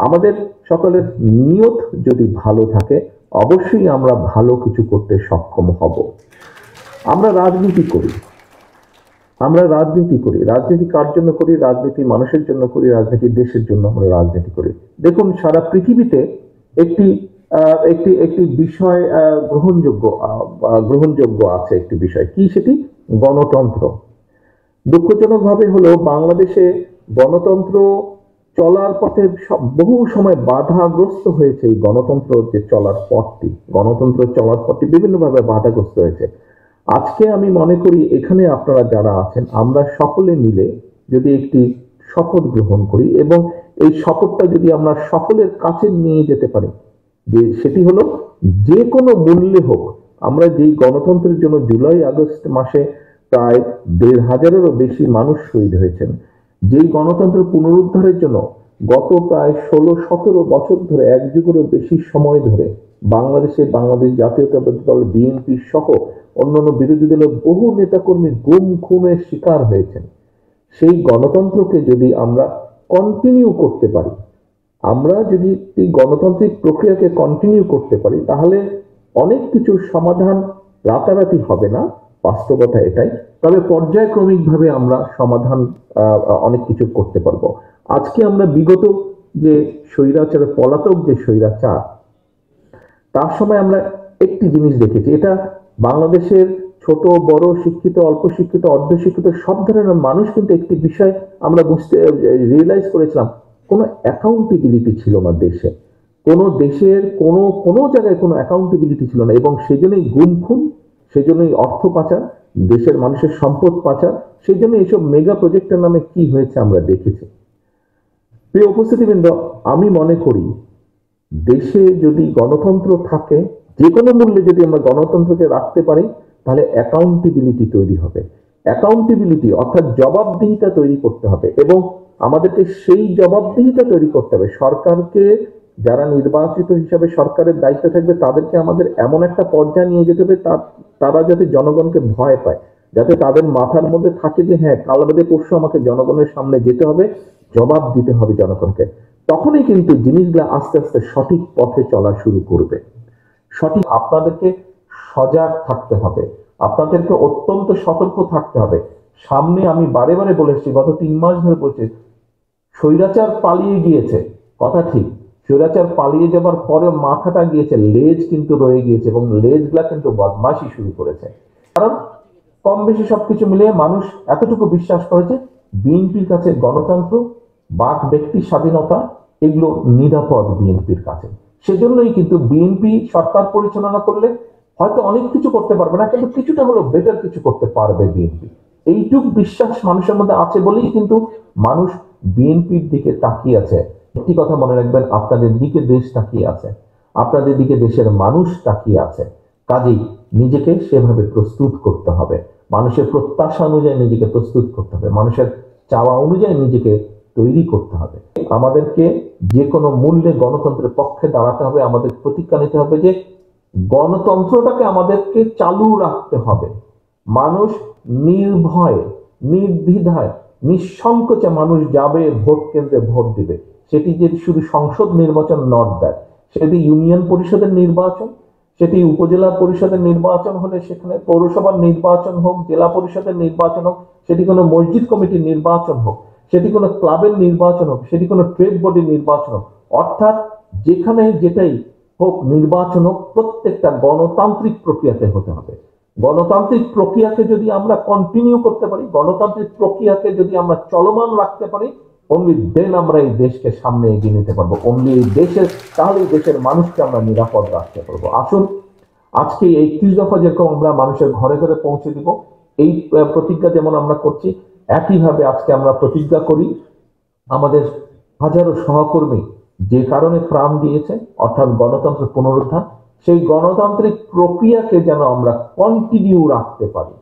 আমাদের সকলের নিয়ত যদি ভালো থাকে অবশ্যই আমরা ভালো কিছু করতে সক্ষম হব। আমরা রাজনীতি করি, রাজনীতি কার জন্য করি? রাজনীতি মানুষের জন্য করি, রাজনীতি দেশের জন্য আমরা রাজনীতি করি। দেখুন, সারা পৃথিবীতে একটি একটি একটি বিষয় গ্রহণযোগ্য আছে, একটি বিষয় কি, সেটি গণতন্ত্র। দুঃখজনক ভাবে হলো বাংলাদেশে গণতন্ত্র চলার পথে বহু সময় বাধাগ্রস্ত হয়েছে। এই গণতন্ত্র যে গণতন্ত্র চলার পথটি বিভিন্নভাবে বাধাগ্রস্ত হয়েছে। আজকে আমি মনে করি এখানে আপনারা যারা আছেন আমরা সকলে মিলে যদি একটি শপথ গ্রহণ করি এবং এই শপথটা যদি আমরা সকলের কাছে নিয়ে যেতে পারি, যে সেটি হলো যে কোনো মূল্যে হোক, আমরা যেই গণতন্ত্রের জন্য জুলাই আগস্ট মাসে প্রায় ১,৫০০-এরও বেশি মানুষ শহীদ হয়েছেন, যেই গণতন্ত্র পুনরুদ্ধারের জন্য গত প্রায় ১৬-১৭ বছর ধরে, এক যুগেরও বেশি সময় ধরে বাংলাদেশ জাতীয়তাবাদী দল বিএনপি সহ অন্যান্য বিরোধী দলের বহু নেতাকর্মী গুম খুনের শিকার হয়েছেন, সেই গণতন্ত্রকে যদি আমরা কন্টিনিউ করতে পারি, আমরা যদি এই গণতান্ত্রিক প্রক্রিয়াকে কন্টিনিউ করতে পারি, তাহলে অনেক কিছু সমাধান রাতারাতি হবে না, বাস্তবতা এটাই। তবে পর্যায়ক্রমিকভাবে আমরা সমাধান অনেক কিছু করতে পারবো। আজকে আমরা বিগত যে স্বৈরাচার, পলাতক যে স্বৈরাচার, তার সময় আমরা একটি জিনিস দেখেছি, এটা বাংলাদেশের ছোট বড়, শিক্ষিত অল্প শিক্ষিত অর্ধশিক্ষিত সব ধরনের মানুষ কিন্তু একটি বিষয় আমরা রিয়েলাইজ করেছিলাম, কোনো অ্যাকাউন্টেবিলিটি ছিল না দেশে, কোনো দেশের কোনো জায়গায় কোনো অ্যাকাউন্টেবিলিটি ছিল না, এবং সেজন্যই গুম খুন, সেজন্যই অর্থ পাচার, দেশের মানুষের সম্পদ পাচার, সেই জন্য এইসব মেগা প্রজেক্টের নামে কি হয়েছে আমরা দেখেছি। প্রিয় উপস্থিতিবৃন্দ, আমি মনে করি দেশে যদি গণতন্ত্র থাকে, যে কোনো মূল্যে যদি আমরা গণতন্ত্রকে রাখতে পারি, তাহলে অ্যাকাউন্টেবিলিটি তৈরি হবে। অ্যাকাউন্টেবিলিটি অর্থাৎ জবাবদিহিতা তৈরি করতে হবে, এবং আমাদেরকে সেই জবাবদিহিতা তৈরি করতে হবে। সরকারকে, যারা নির্বাচিত হিসাবে সরকারের দায়িত্ব থাকবে, তাদেরকে আমাদের এমন একটা পর্যায়ে নিয়ে যেতে হবে তারা যাতে জনগণকে ভয় পায়, যাতে তাদের মাথার মধ্যে থাকে যে হ্যাঁ, কাল বাদে পরশু আমাকে জনগণের সামনে যেতে হবে, জবাব দিতে হবে জনগণকে। তখনই কিন্তু জিনিসগুলো আস্তে আস্তে সঠিক পথে চলা শুরু করবে। আপনাদেরকে সজাগ থাকতে হবে, আপনাদেরকে অত্যন্ত সতর্ক থাকতে হবে। সামনে আমি বারে বারে বলেছি, গত ৩ মাস ধরে বলছি, স্বৈরাচার পালিয়ে গিয়েছে, কথা ঠিক, স্বৈরাচার পালিয়ে যাবার পরে মাথাটা গিয়েছে, লেজ কিন্তু রয়ে গিয়েছে, এবং লেজগুলা কিন্তু বদমাশি শুরু করেছে। কারণ কম বেশি সবকিছু মিলিয়ে মানুষ এতটুকু বিশ্বাস করেছে বিএনপির কাছে গণতন্ত্র, বাক ব্যক্তির স্বাধীনতা, এগুলো নিরাপদ বিএনপির কাছে। সেজন্যই কিন্তু বিএনপি সরকার পরিচালনা করলে হয়তো অনেক কিছু করতে পারবে না, কিন্তু কিছুটা হলো বেটার কিছু করতে পারবে বিএনপি। এইটুক বিশ্বাস মানুষের মধ্যে আছে বলেই কিন্তু মানুষ বিএনপির দিকে তাকিয়ে আছে। একটি কথা মনে রাখবেন, আপনাদের দিকে দেশ তাকিয়ে আছে, আপনাদের দিকে দেশের মানুষ তাকিয়ে আছে। কাজেই নিজেকে সেভাবে প্রস্তুত করতে হবে, মানুষের প্রত্যাশা অনুযায়ী নিজেকে প্রস্তুত করতে হবে, মানুষের চাওয়া অনুযায়ী নিজেকে তৈরি করতে হবে। আমাদেরকে যে কোনো মূল্যে গণতন্ত্রের পক্ষে দাঁড়াতে হবে, আমাদের প্রতিজ্ঞা নিতে হবে যে গণতন্ত্রটাকে আমাদেরকে চালু রাখতে হবে। মানুষ নির্ভয়ে, নির্দ্বিধায়, নিঃসংকোচে মানুষ যাবে ভোট কেন্দ্রে ভোট দিবে। সেটি যে শুধু সংসদ নির্বাচন নট দ্যাট, সেটি ইউনিয়ন পরিষদের নির্বাচন, সেটি উপজেলা পরিষদের নির্বাচন হলে, সেখানে পৌরসভার নির্বাচন হোক, জেলা পরিষদের নির্বাচন হোক, সেটি কোনো মসজিদ কমিটির নির্বাচন হোক, সেটি কোনো ক্লাবের নির্বাচন হোক, সেটি কোনো ট্রেড বডির নির্বাচন হোক, অর্থাৎ যেখানে যেটাই হোক নির্বাচন হোক, প্রত্যেকটা গণতান্ত্রিক প্রক্রিয়াতে হতে হবে। গণতান্ত্রিক প্রক্রিয়াকে যদি আমরা কন্টিনিউ করতে পারি, গণতান্ত্রিক প্রক্রিয়াকে যদি আমরা চলমান রাখতে পারি, অনলি দেন আমরা এই দেশকে সামনে এগিয়ে নিতে পারবো। অনলি এই দেশের, তাহলে দেশের মানুষকে আমরা নিরাপদ রাখতে পারবো। আসুন আজকে এই ৩১ দফা যেরকম আমরা মানুষের ঘরে ঘরে পৌঁছে দিব, এই প্রতিজ্ঞা যেমন আমরা করছি, একইভাবে আজকে আমরা প্রতিজ্ঞা করি আমাদের হাজারো সহকর্মী যে কারণে প্রাণ দিয়েছে, অর্থাৎ গণতন্ত্র পুনরুদ্ধার, সেই গণতান্ত্রিক প্রক্রিয়াকে যেন আমরা কন্টিনিউ রাখতে পারি।